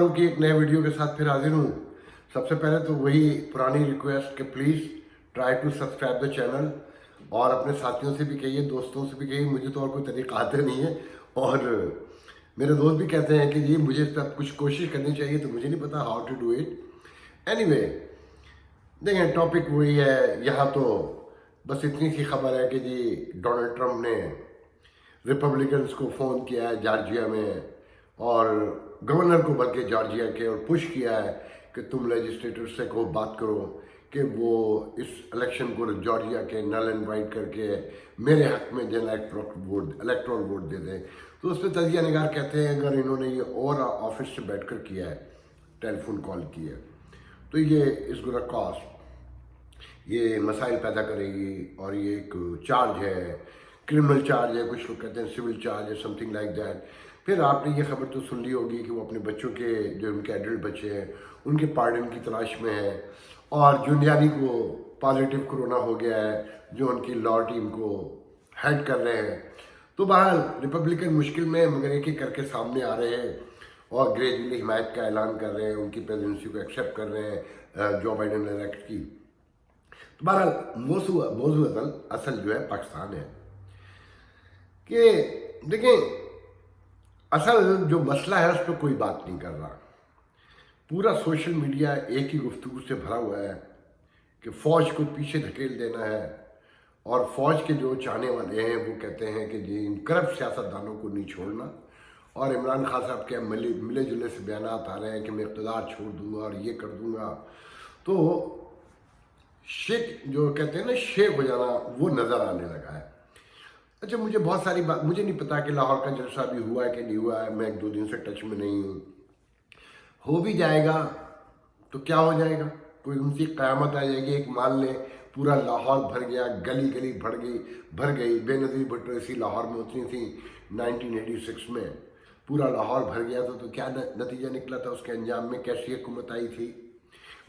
फारूक की एक नए वीडियो के साथ फिर हाजिर हूँ। सबसे पहले तो वही पुरानी रिक्वेस्ट कि please try to subscribe the channel, और अपने साथियों से भी कहिए, दोस्तों से भी कहिए। मुझे तो और कोई तरीका आता नहीं है, और मेरे दोस्त भी कहते हैं कि जी मुझे इस पर कुछ कोशिश करनी चाहिए, तो मुझे नहीं पता how to do it. Anyway, देखें टॉपिक वही है। यहाँ तो बस इतनी सी खबर है कि जी डोनाल्ड ट्रंप ने रिपब्लिकन्स को फ़ोन किया है जॉर्जिया में, और गवर्नर को बल्कि जॉर्जिया के, और पुश किया है कि तुम लेजिस्लेटर से को बात करो कि वो इस इलेक्शन को जॉर्जिया के नल एंड वाइट करके मेरे हक में जो इलेक्ट्रल वोट दे दें। तो उस पर तजिया निगार कहते हैं अगर इन्होंने ये और ऑफिस से बैठ कर किया है, टेलीफोन कॉल की है, तो ये इस गुना कॉस्ट ये मसाइल पैदा करेगी। और ये एक चार्ज है, क्रिमिनल चार्ज है, कुछ लोग कहते हैं सिविल चार्ज है, समथिंग लाइक दैट। फिर आपने ये खबर तो सुन ली होगी कि वो अपने बच्चों के, जो उनके एडल्ट बच्चे हैं, उनके पार्डन की तलाश में है, और जुलियानी को पॉजिटिव कोरोना हो गया है, जो उनकी लॉ टीम को हेड कर रहे हैं। तो बहरहाल रिपब्लिकन मुश्किल में, मगर एक एक करके सामने आ रहे हैं और ग्रेजुअली हिमायत का ऐलान कर रहे हैं, उनकी प्रेसिडेंसी को एक्सेप्ट कर रहे हैं जो बाइडन इलेक्ट की। तो बहरहाल मौजू असल जो है पाकिस्तान है कि देखें, असल जो मसला है उस पर कोई बात नहीं कर रहा। पूरा सोशल मीडिया एक ही गुफ्तगू से भरा हुआ है कि फ़ौज को पीछे धकेल देना है, और फ़ौज के जो चाहने वाले हैं वो कहते हैं कि जी इन करप्ट सियासतदानों को नहीं छोड़ना। और इमरान खान साहब के मिले जुले से बयान आ रहे हैं कि मैं इक़्तिदार छोड़ दूंगा और ये कर दूंगा। तो शेख जो कहते हैं ना, शेख हो जाना, वो नज़र आने लगा है। अच्छा, मुझे बहुत सारी बात, मुझे नहीं पता कि लाहौर का जलसा भी हुआ है कि नहीं हुआ है, मैं एक दो दिन से टच में नहीं हूँ। हो भी जाएगा तो क्या हो जाएगा, कोई उनकी क़यामत आ जाएगी। एक मान ले पूरा लाहौर भर गया, गली गली भर गई। बेनज़ीर भुट्टो इसी लाहौर में उतनी थी 1986 में, पूरा लाहौर भर गया तो क्या नतीजा निकला था, उसके अंजाम में कैसी हुकूमत आई थी।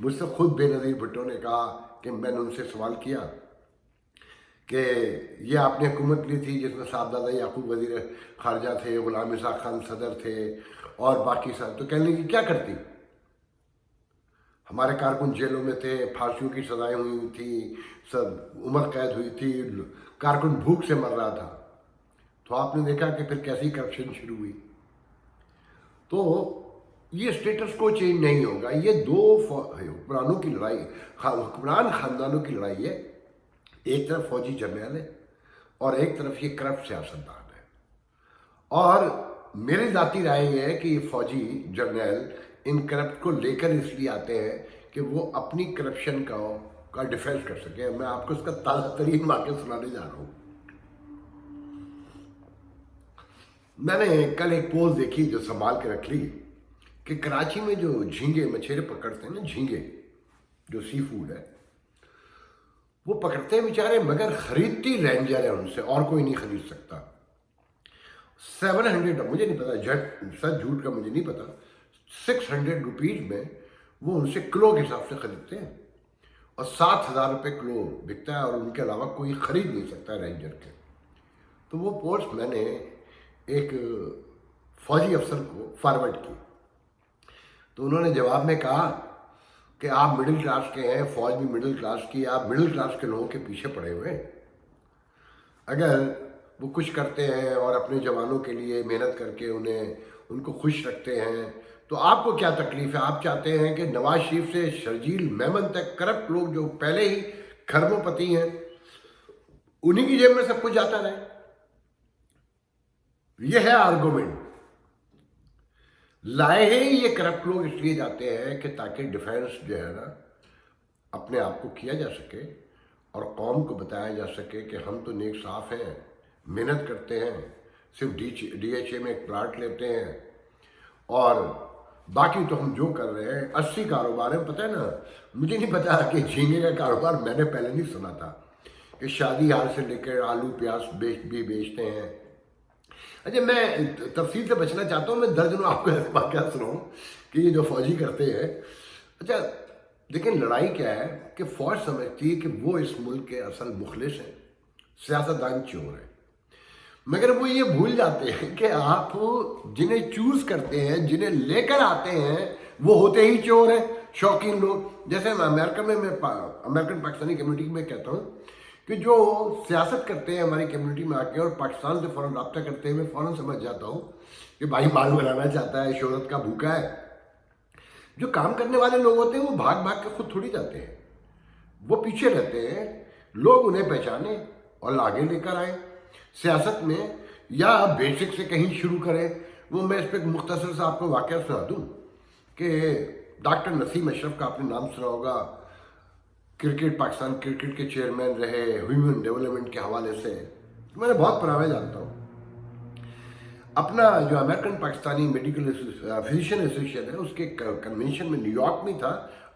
मुझसे खुद बेनज़ीर भुट्टो ने कहा कि मैंने उनसे सवाल किया कि ये आपने हुकूमत ली थी जिसमें साहबजादा याकूब वज़ीर ख़ारजा थे, ग़ुलाम इसाक़ खान सदर थे, और बाकी सब, तो कहने की क्या करती। हमारे कारकुन जेलों में थे, फांसियों की सजाएं हुई थी, सब उम्र कैद हुई थी, कारकुन भूख से मर रहा था। तो आपने देखा कि फिर कैसी करप्शन शुरू हुई। तो ये स्टेटस को चेंज नहीं होगा। ये दो हुक्मरानों की लड़ाई, हुक्मरान ख़ानदानों की लड़ाई है। एक तरफ फौजी जर्नैल है और एक तरफ ये करप्ट सियासतदान है। और मेरी ज़ाती राय ये है कि ये फौजी जर्नैल इन करप्ट को लेकर इसलिए आते हैं कि वो अपनी करप्शन का डिफेंस कर सके। मैं आपको इसका ताज़ा तरीन वाक़या सुनाने जा रहा हूँ। मैंने कल एक पोस्ट देखी जो संभाल के रख ली कि कराची में जो झींगे मछेरे पकड़ते हैं ना, झींगे जो सी फूड है, वो पकड़ते हैं बेचारे, मगर खरीदती रेंजर है उनसे, और कोई नहीं खरीद सकता। 700, मुझे नहीं पता, सच झूठ का मुझे नहीं पता, 600 रुपीज़ में वो उनसे किलो के हिसाब से खरीदते हैं, और 7,000 रुपये किलो बिकता है, और उनके अलावा कोई खरीद नहीं सकता रेंजर के। तो वो पोस्ट मैंने एक फौजी अफसर को फॉरवर्ड की, तो उन्होंने जवाब में कहा कि आप मिडिल क्लास के हैं, फौज भी मिडिल क्लास की, आप मिडिल क्लास के लोगों के पीछे पड़े हुए हैं। अगर वो कुछ करते हैं और अपने जवानों के लिए मेहनत करके उनको खुश रखते हैं, तो आपको क्या तकलीफ है। आप चाहते हैं कि नवाज शरीफ से शर्जील मेमन तक करप्ट लोग जो पहले ही खरबोपति हैं, उन्हीं की जेब में सब कुछ जाता रहे। यह है आर्गुमेंट। लाए हैं ये करप्ट लोग इसलिए जाते हैं कि ताकि डिफेंस जो है ना अपने आप को किया जा सके, और कौम को बताया जा सके कि हम तो नेक साफ हैं, मेहनत करते हैं, सिर्फ DHA में एक प्लाट लेते हैं, और बाकी तो हम जो कर रहे हैं 80 कारोबार है। पता है ना, मुझे नहीं पता कि झींगे का कारोबार मैंने पहले नहीं सुना था कि शादी हाल से लेकर आलू प्याज बेचते हैं। अच्छा, मैं तफसील से बचना चाहता हूँ, मैं दर्जनों आपको ऐसे वाक़या सुनाऊँ कि ये जो फौजी करते हैं। अच्छा लेकिन लड़ाई क्या है कि फ़ौज समझती है कि वो इस मुल्क के असल मुखलिस हैं, सियासतदान चोर है। मगर वो ये भूल जाते हैं कि आप जिन्हें चूज करते हैं, जिन्हें लेकर आते हैं, वो होते ही चोर हैं, शौकीन लोग। जैसे अमेरिका में मैं अमेरिकन पाकिस्तानी कम्युनिटी में कहता हूँ कि जो सियासत करते हैं हमारी कम्युनिटी में आके और पाकिस्तान से फ़ौरन रब्ता करते हैं, मैं फ़ौरन समझ जाता हूँ कि भाई माल बनाना चाहता है, शोहरत का भूखा है। जो काम करने वाले लोग होते हैं वो भाग भाग के खुद थोड़ी जाते हैं, वो पीछे रहते हैं, लोग उन्हें पहचाने और आगे लेकर आए सियासत में, या बेसिक से कहीं शुरू करें। वो मैं इस पर एक मुख्तसर सा आपको वाक़या सुना दूँ कि डॉक्टर नसीम अशरफ का आपने नाम सुना होगा, क्रिकेट, पाकिस्तान क्रिकेट के चेयरमैन रहे ह्यूमन डेवलपमेंट के हवाले से, तो मैंने बहुत पुराने जानता हूँ। अपना जो American Pakistani medical physician association है, उसके कन्वेंशन में न्यूयॉर्क में था,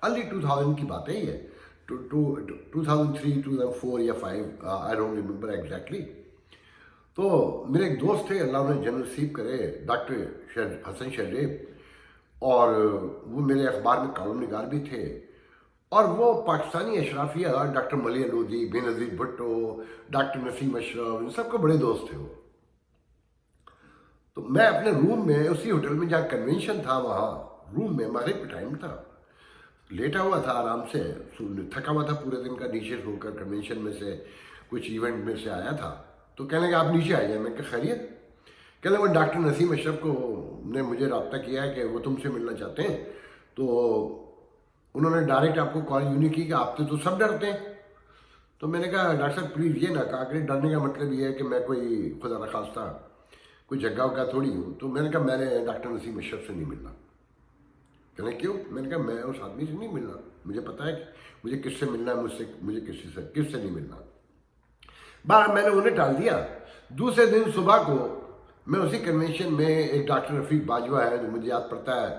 अर्ली 2000 की बात है ये, 2003, 2004 या 5, आई डोंट रिमेंबर एग्जैक्टली। तो मेरे एक दोस्त थे, अल्लाह उन्हें जन्नत नसीब करे, डॉक्टर हसन शरीफ, और वो मेरे अखबार में कॉलम निगार भी थे। और वो पाकिस्तानी अशराफिया, डॉक्टर मलिया लोधी, बेनज़ीर भुट्टो, डॉक्टर नसीम अशरफ, इन सबके बड़े दोस्त थे वो। तो मैं अपने रूम में, उसी होटल में जहाँ कन्वेंशन था, वहाँ रूम में मगरिब का टाइम था, लेटा हुआ था आराम से, थका हुआ था पूरे दिन का, नीचे होकर कन्वेंशन में से कुछ इवेंट में से आया था। तो कहने लगे आप नीचे आइए। मैं कहा खैरियत? कहने लगे वो डॉक्टर नसीम अशरफ को ने मुझे रब्ता किया है कि वो तुमसे मिलना चाहते हैं। तो उन्होंने डायरेक्ट आपको कॉल यूँ नहीं की कि आप तो सब डरते हैं। तो मैंने कहा डॉक्टर साहब प्लीज़ ये ना कहा कि डरने का मतलब ये है कि मैं कोई खुदा न खास्ता कोई जगह का थोड़ी हूँ। तो मैंने कहा मैंने डॉक्टर नसीम अशरफ से नहीं मिलना। कहने क्यों? मैंने कहा मैं उस आदमी से नहीं मिलना, मुझे पता है कि मुझे किससे मिलना है, मुझे किससे नहीं मिलना। बार मैंने उन्हें टाल दिया। दूसरे दिन सुबह को मैं उसी कन्वेंशन में, एक डॉक्टर रफीक बाजवा है जो मुझे याद पड़ता है,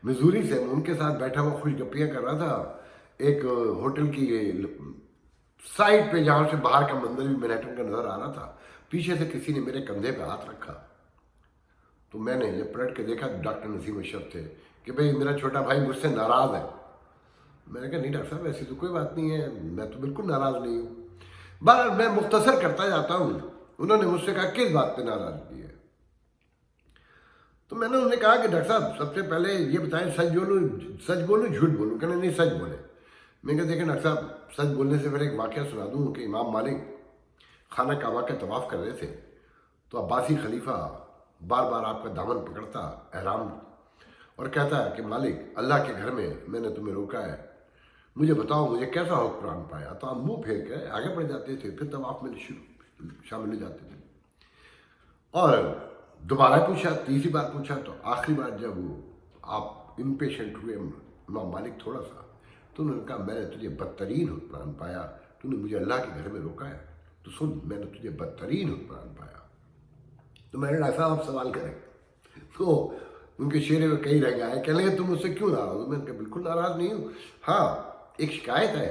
मिजूरी से, मैं उनके साथ बैठा हुआ खुशगपियाँ कर रहा था एक होटल की साइड पे, जहाँ से बाहर का मंदिर भी मैनहट्टन का नज़र आ रहा था। पीछे से किसी ने मेरे कंधे पे हाथ रखा, तो मैंने जब पलट के देखा डॉक्टर नसीम अशरफ थे कि भाई मेरा छोटा भाई मुझसे नाराज़ है। मैंने कहा नहीं डॉक्टर साहब ऐसी तो कोई बात नहीं है, मैं तो बिल्कुल नाराज़ नहीं हूँ। बार मैं मुख्तसर करता जाता हूँ। उन्होंने मुझसे कहा किस बात पे नाराज़गी है? तो मैंने उन्हें कहा कि डॉक्टर साहब सबसे पहले ये बताएं, सच बोलूँ झूठ बोलूँ? कहने नहीं सच बोले। मैं कहा देखें डॉक्टर साहब, सच बोलने से पहले एक वाक़या सुना दूँ कि इमाम मालिक खाना काबा का तवाफ़ कर रहे थे, तो अब्बासी खलीफा बार बार आपका दामन पकड़ता एहराम और कहता है कि मालिक अल्लाह के घर में मैंने तुम्हें रोका है, मुझे बताओ मुझे कैसा हुक्मरान पाया। तो आप मुंह फेर के आगे बढ़ जाते थे, फिर तवाफ़ में शामिल हो जाते थे। और दोबारा पूछा, तीसरी बार पूछा, तो आखिरी बार जब वो आप इम्पेशेंट हुए इमाम मालिक थोड़ा सा, तो उन्होंने कहा मैंने तुझे बदतरीन हुक्मरान पाया, तूने मुझे अल्लाह के घर में रोका है, तो सुन मैंने तुझे बदतरीन हुक्मरान पाया। तो मैंने ऐसा आप सवाल करें, तो उनके चेहरे में कहीं रह गया है। कहने लगे तुम मुझसे क्यों नाराज़ हो? मैंने कहा बिल्कुल नाराज़ नहीं हूँ। हाँ एक शिकायत है,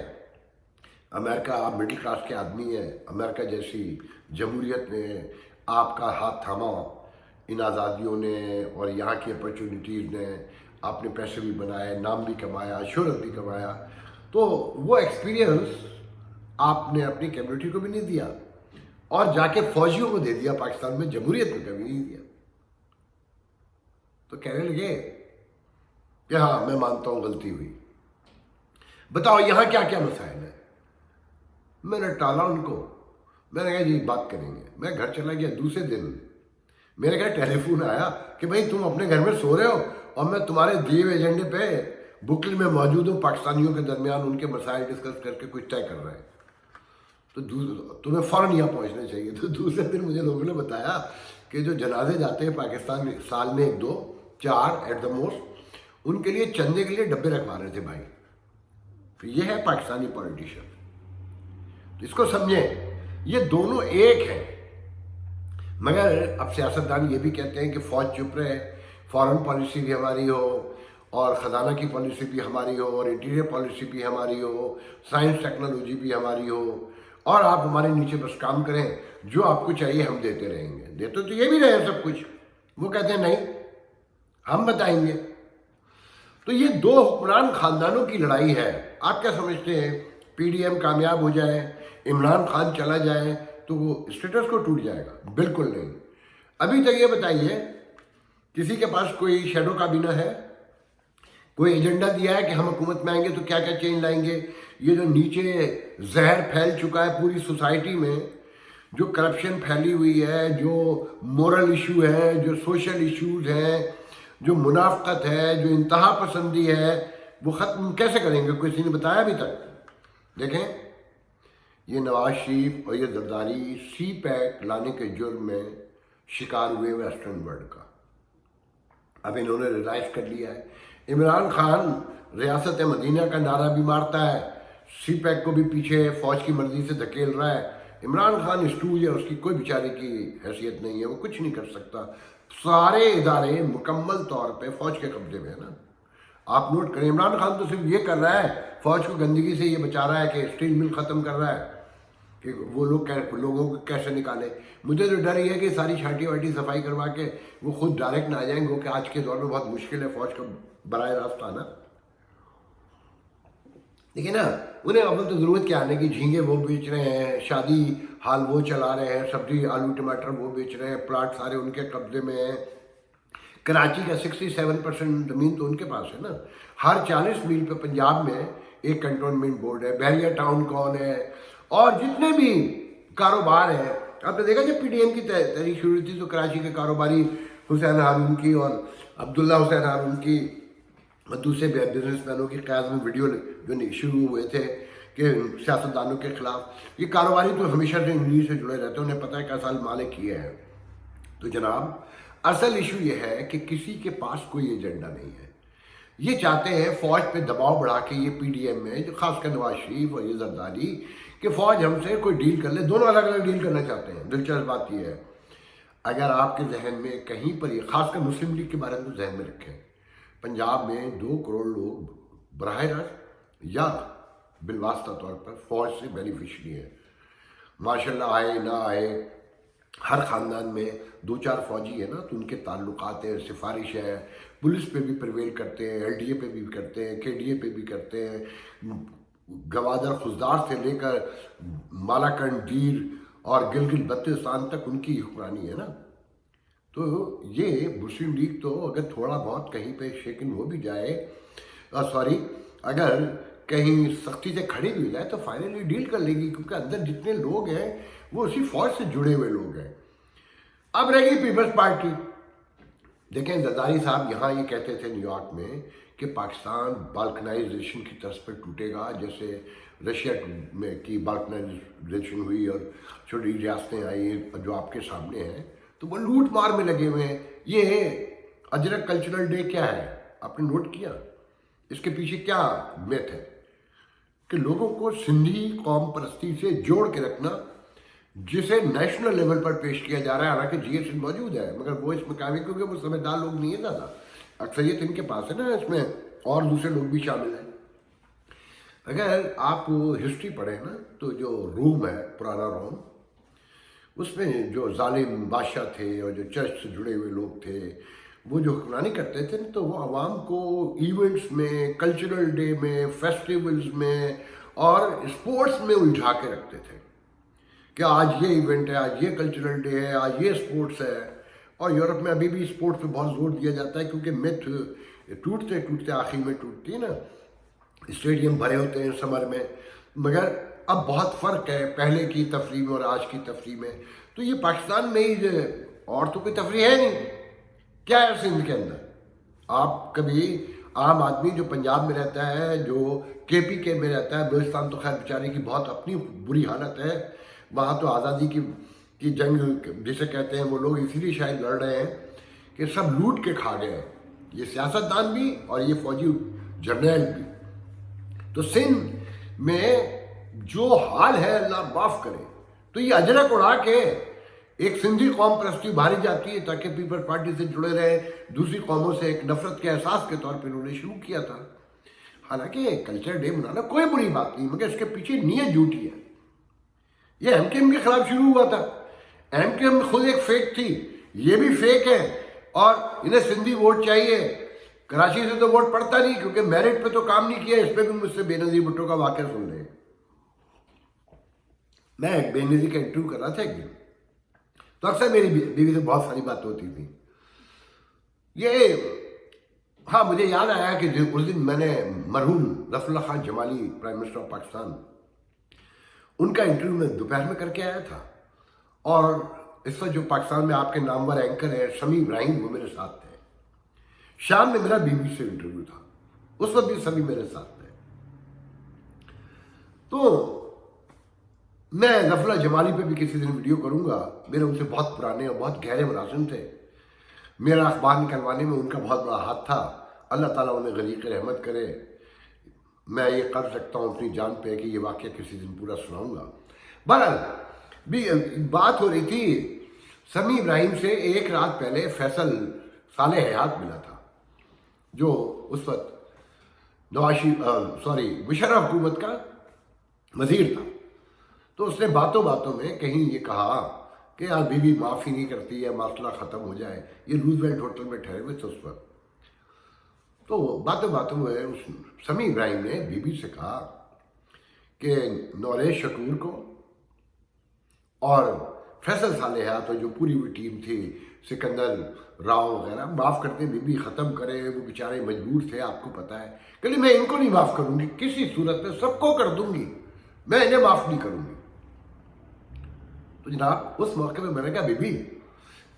अमेरिका, आप मिडिल क्लास के आदमी हैं, अमेरिका जैसी जमहूरियत में आपका हाथ थामा इन आज़ादियों ने और यहाँ की अपॉर्चुनिटीज़ ने, आपने पैसे भी बनाए, नाम भी कमाया, शोहरत भी कमाया, तो वो एक्सपीरियंस आपने अपनी कम्युनिटी को भी नहीं दिया और जाके फौजियों को दे दिया, पाकिस्तान में जमहूरियत में कभी नहीं दिया। तो कहने लगे कि हाँ मैं मानता हूँ गलती हुई, बताओ यहाँ क्या क्या मसाइल है। मैंने टाला उनको, मैंने कहा जी बात करेंगे। मैं घर चला गया। दूसरे दिन मेरे घर टेलीफोन आया कि भाई तुम अपने घर में सो रहे हो और मैं तुम्हारे दिए हुए एजेंडे पे बुकली में मौजूद हूँ, पाकिस्तानियों के दरमियान उनके मसाइल डिस्कस करके कुछ तय कर रहे हैं, तो तुम्हें फ़ौरन यहाँ पहुँचना चाहिए। तो दूसरे दिन मुझे लोगों ने बताया कि जो जनाजे जाते हैं पाकिस्तान में साल में 1, 2, 4 एट द मोस्ट, उनके लिए चंदे के लिए डब्बे रखवा रहे थे भाई। तो ये है पाकिस्तानी पॉलिटिशियन। तो इसको समझें, ये दोनों एक हैं। मगर अब सियासतदान ये भी कहते हैं कि फ़ौज चुप रहे, फॉरेन पॉलिसी भी हमारी हो और ख़जाना की पॉलिसी भी हमारी हो और इंटीरियर पॉलिसी भी हमारी हो, साइंस टेक्नोलॉजी भी हमारी हो, और आप हमारे नीचे बस काम करें, जो आपको चाहिए हम देते रहेंगे। देते तो ये भी रहे सब कुछ। वो कहते हैं नहीं हम बताएंगे। तो ये दो हुक्मरान ख़ानदानों की लड़ाई है। आप क्या समझते हैं? PDM कामयाब हो जाए, इमरान खान चला जाए, تو وہ اسٹیٹس کو ٹوٹ جائے گا؟ بالکل نہیں. ابھی تک یہ بتائیے کسی کے پاس کوئی شیڈو کابینہ ہے؟ کوئی ایجنڈا دیا ہے کہ ہم حکومت میں آئیں گے تو کیا کیا چینج لائیں گے؟ یہ جو نیچے زہر پھیل چکا ہے پوری سوسائٹی میں، جو کرپشن پھیلی ہوئی ہے، جو مورل ایشو ہے، جو سوشل ایشوز ہیں، جو منافقت ہے، جو انتہا پسندی ہے، وہ ختم کیسے کریں گے؟ کسی نے بتایا ابھی تک؟ دیکھیں، یہ نواز شریف اور یہ زرداری سی پیک لانے کے جرم میں شکار ہوئے ویسٹرن ورلڈ کا. اب انہوں نے ریلائز کر لیا ہے. عمران خان ریاست مدینہ کا نعرہ بھی مارتا ہے، سی پیک کو بھی پیچھے فوج کی مرضی سے دھکیل رہا ہے. عمران خان اسٹوج ہے، اس کی کوئی بیچارے کی حیثیت نہیں ہے، وہ کچھ نہیں کر سکتا. سارے ادارے مکمل طور پہ فوج کے قبضے میں ہے نا. آپ نوٹ کریں، عمران خان تو صرف یہ کر رہا ہے، فوج کو گندگی سے یہ بچا رہا ہے کہ اسٹیل مل ختم کر رہا ہے کہ وہ لوگوں کو کیسے نکالے. مجھے تو ڈر یہ ہے کہ ساری چھاٹی واٹی صفائی کروا کے وہ خود ڈائریکٹ نہ آ جائیں گے، کہ آج کے دور میں بہت مشکل ہے فوج کا براہ راست آنا. دیکھیں نا، انہیں اول تو ضرورت کیا آنے کی، جھینگے وہ بیچ رہے ہیں، شادی حال وہ چلا رہے ہیں، سبزی آلو ٹماٹر وہ بیچ رہے ہیں، پلاٹ سارے ان کے قبضے میں ہیں. کراچی کا 67% زمین تو ان کے پاس ہے نا. ہر 40 میل پہ پنجاب میں ایک کنٹونمنٹ بورڈ ہے. بحریہ ٹاؤن کون ہے، اور جتنے بھی کاروبار ہیں. آپ نے دیکھا جب پی ڈی ایم کی تحریک شروع تھی تو کراچی کے کاروباری حسین ہارون کی اور عبداللہ حسین ہارون کی اور دوسرے بزنس مینوں کی قیادت میں ویڈیو جو شروع ہوئے تھے کہ سیاستدانوں کے خلاف. یہ کاروباری تو ہمیشہ سے انہیں سے جڑے رہتے ہیں، انہیں پتہ ہے کیسا مالک کیا ہے. تو جناب، اصل ایشو یہ ہے کہ کسی کے پاس کوئی ایجنڈا نہیں ہے. یہ چاہتے ہیں فوج پہ دباؤ بڑھا کے، یہ پی ڈی ایم میں جو خاص کر نواز شریف اور یہ زرداری، کہ فوج ہم سے کوئی ڈیل کر لے. دونوں الگ الگ ڈیل کرنا چاہتے ہیں. دلچسپ بات یہ ہے، اگر آپ کے ذہن میں کہیں پر یہ خاص کر مسلم لیگ کے بارے میں ذہن میں رکھیں، پنجاب میں 2 کروڑ لوگ براہ راست یا بالواسطہ طور پر فوج سے بینیفیشری ہیں. ماشاءاللہ آئے نہ آئے، ہر خاندان میں 2-4 فوجی ہیں نا، تو ان کے تعلقات ہیں، سفارش ہے، پولیس پہ بھی پرویل کرتے ہیں، ایل ڈی اے پہ بھی کرتے ہیں، کے ڈی اے پہ بھی کرتے ہیں. گوادر خزدار سے لے کر مالاکنڈ دیر اور گلگت بلتستان تک ان کی حکمرانی ہے نا. تو یہ مسلم لیگ تو اگر تھوڑا بہت کہیں پہ شیکن ہو بھی جائے، اگر کہیں سختی سے کھڑی بھی ہو جائے تو فائنلی ڈیل کر لے گی، کیونکہ اندر جتنے لوگ ہیں وہ اسی فوج سے جڑے ہوئے لوگ ہیں. اب رہ گئی پیپلز پارٹی. دیکھیں، زرداری صاحب یہاں یہ کہتے تھے نیو یارک میں کہ پاکستان بالکنائزیشن کی طرز پر ٹوٹے گا، جیسے رشیا میں کی بالکنائزیشن ہوئی اور چھوٹی ریاستیں آئی جو آپ کے سامنے ہیں، تو وہ لوٹ مار میں لگے ہوئے ہیں. یہ اجرک کلچرل ڈے کیا ہے؟ آپ نے نوٹ کیا اس کے پیچھے کیا میتھ ہے؟ کہ لوگوں کو سندھی قوم پرستی سے جوڑ کے رکھنا، جسے نیشنل لیول پر پیش کیا جا رہا ہے. حالانکہ جی ایس موجود ہے، مگر وہ اس مقامی، کیونکہ وہ سمجھدار لوگ نہیں ہیں زیادہ، اکثریت ان کے پاس ہے نا، اس میں اور دوسرے لوگ بھی شامل ہیں. اگر آپ ہسٹری پڑھیں نا، تو جو روم ہے، پرانا روم، اس میں جو ظالم بادشاہ تھے اور جو چرچ سے جڑے ہوئے لوگ تھے، وہ جو حکمرانی کرتے تھے تو وہ عوام کو ایونٹس میں، کلچرل ڈے میں، فیسٹیولز میں اور اسپورٹس میں الجھا کے رکھتے تھے کہ آج یہ ایونٹ ہے، آج یہ کلچرل ڈے ہے، آج یہ اسپورٹس ہے. اور یورپ میں ابھی بھی اسپورٹس پہ بہت زور دیا جاتا ہے، کیونکہ میتھ ٹوٹتے ٹوٹتے آخر میں ٹوٹتی ہے نا. اسٹیڈیم بھرے ہوتے ہیں سمر میں، مگر اب بہت فرق ہے پہلے کی تفریح میں اور آج کی تفریح میں. تو یہ پاکستان میں ہی اور تو کوئی تفریح ہے نہیں. کیا ہے سندھ کے اندر؟ آپ کبھی عام آدمی جو پنجاب میں رہتا ہے، جو کے پی کے میں رہتا ہے، بلوچستان تو خیر بیچارے کی بہت اپنی بری حالت ہے، وہاں تو آزادی کی جنگ جسے کہتے ہیں وہ لوگ اسی لیے شاید لڑ رہے ہیں کہ سب لوٹ کے کھا گئے ہیں، یہ سیاستدان بھی اور یہ فوجی جرنیل بھی. تو سندھ میں جو حال ہے اللہ معاف کرے. تو یہ اجرک اڑا کے ایک سندھی قوم پرستی ابھاری جاتی ہے تاکہ پیپل پارٹی سے جڑے رہے، دوسری قوموں سے ایک نفرت کے احساس کے طور پہ انہوں نے شروع کیا تھا. حالانکہ کلچر ڈے منانا کوئی بری بات نہیں، مگر اس کے پیچھے نیت جھوٹی ہے. یہ ایم کے ایم کے خلاف شروع ہوا تھا. ایم کے ایم خود ایک فیک تھی، یہ بھی فیک ہے، اور انہیں سندھی ووٹ چاہیے. کراچی سے تو ووٹ پڑتا نہیں، کیونکہ میرٹ پہ تو کام نہیں کیا. اس پہ بھی مجھ سے بے نظیر بھٹو کا واقعہ سن لیں. मैं बेनज़ीर का इंटरव्यू कर रहा था एक दिन, तो अक्सर मेरी बीवी से बहुत सारी बातें होती थी। ये हाँ, मुझे याद आया कि उस दिन मैंने मरहूम रसूलुल्लाह Khan Jamali, prime minister of Pakistan, उनका इंटरव्यू मैं दोपहर में करके आया था। और इस वक्त जो पाकिस्तान में आपके नामवर एंकर है शमी इब्राहिम, वो मेरे साथ थे। शाम में मेरा बीबी से इंटरव्यू था, उस वक्त भी सभी मेरे साथ थे। तो मैं रसूलुल्लाह जमाली पे भी किसी दिन वीडियो करूंगा। मेरे उनसे बहुत पुराने और बहुत गहरे मुलाजिम थे। मेरा अखबार निकलवाने में उनका बहुत बड़ा हाथ था। अल्लाह ताला उन्हें गरीक़ रहमत करे। मैं ये कर सकता हूँ अपनी जान पे कि ये वाक़या किसी दिन पूरा सुनाऊंगा। बहरहाल भी बात हो रही थी, शमी इब्राहिम से एक रात पहले फैसल साले हयात मिला था, जो उस वक्त मुशर्रफ हुकूमत का वजीर था। तो उसने बातों बातों में कहीं ये कहा कि यार बीवी माफ़ी नहीं करती है, मसला ख़त्म हो जाए। ये रूजवेल्ट होटल में ठहरे हुए थे उस वक्त। तो बातों बातों में उस शमी इब्राहिम ने बीबी से कहा कि नौरेश शकूर को और फैसल साले हयात, जो पूरी हुई टीम थी, सिकंदर राव वगैरह, माफ़ करते बीबी, ख़त्म करे, वो बेचारे मजबूर थे, आपको पता है। कहली मैं इनको नहीं माफ़ करूँगी, किसी सूरत में सबको कर दूँगी, मैं इन्हें माफ़ नहीं करूँगी। तो जनाब उस मौके में मैंने कहा बीबी,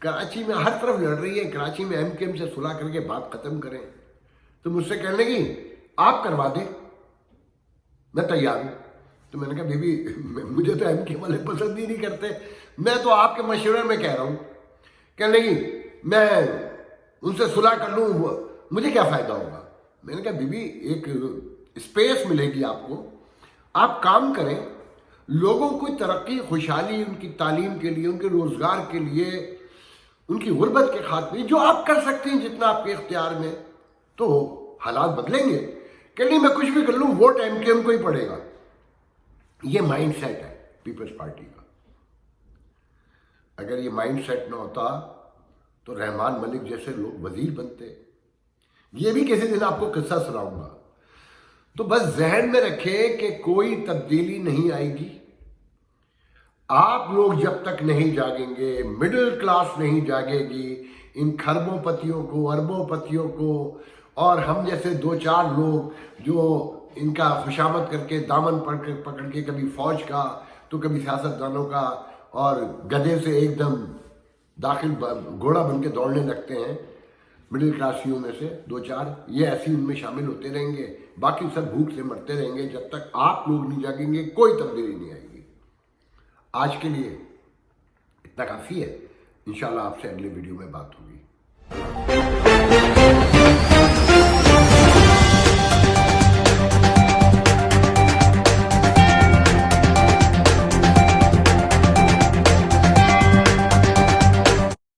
कराची में हर तरफ लड़ रही है, कराची में MKM से सुलह करके बात ख़त्म करें। तो मुझसे कहने लगी आप करवा दें, मैं तैयार हूँ। तो मैंने कहा बीबी मुझे तो MKM वाले पसंद ही नहीं करते, मैं तो आपके मशवरे में कह रहा हूँ। कहने लगी मैं उनसे सुलह कर लूँ, मुझे क्या फ़ायदा होगा। मैंने कहा बीबी एक स्पेस मिलेगी आपको, आप काम करें, लोगों को तरक्की, खुशहाली, उनकी तालीम के लिए, उनके रोज़गार के लिए, उनकी गुर्बत के खात्मे, जो आप कर सकते हैं जितना आपके इख्तियार में, तो हालात बदलेंगे। कि नहीं मैं कुछ भी कर लूँ, वोट MKM को ही पड़ेगा। ये माइंड सेट है पीपल्स पार्टी का। अगर ये माइंड सेट ना होता तो रहमान मलिक जैसे लोग वजीर बनते। ये भी किसी दिन आपको किस्सा सुनाऊंगा। तो बस जहन में रखें कि कोई तब्दीली नहीं आएगी। आप लोग जब तक नहीं जागेंगे, मिडिल क्लास नहीं जागेगी, इन खरबोपतियों को, अरबोपतियों को और हम जैसे दो चार लोग जो इनका खुशामद करके दामन पकड़ के कभी फौज का तो कभी सियासतदानों का और गधे से एकदम दाखिल घोड़ा बन के दौड़ने लगते हैं, मिडिल क्लासियों में से दो चार, ये ऐसी उनमें शामिल होते रहेंगे। बाकी सब भूख से मरते रहेंगे। जब तक आप लोग नहीं जागेंगे कोई तब्दीली नहीं आएगी। आज के लिए इतना काफ़ी है। इंशाल्लाह आपसे अगले वीडियो में बात होगी।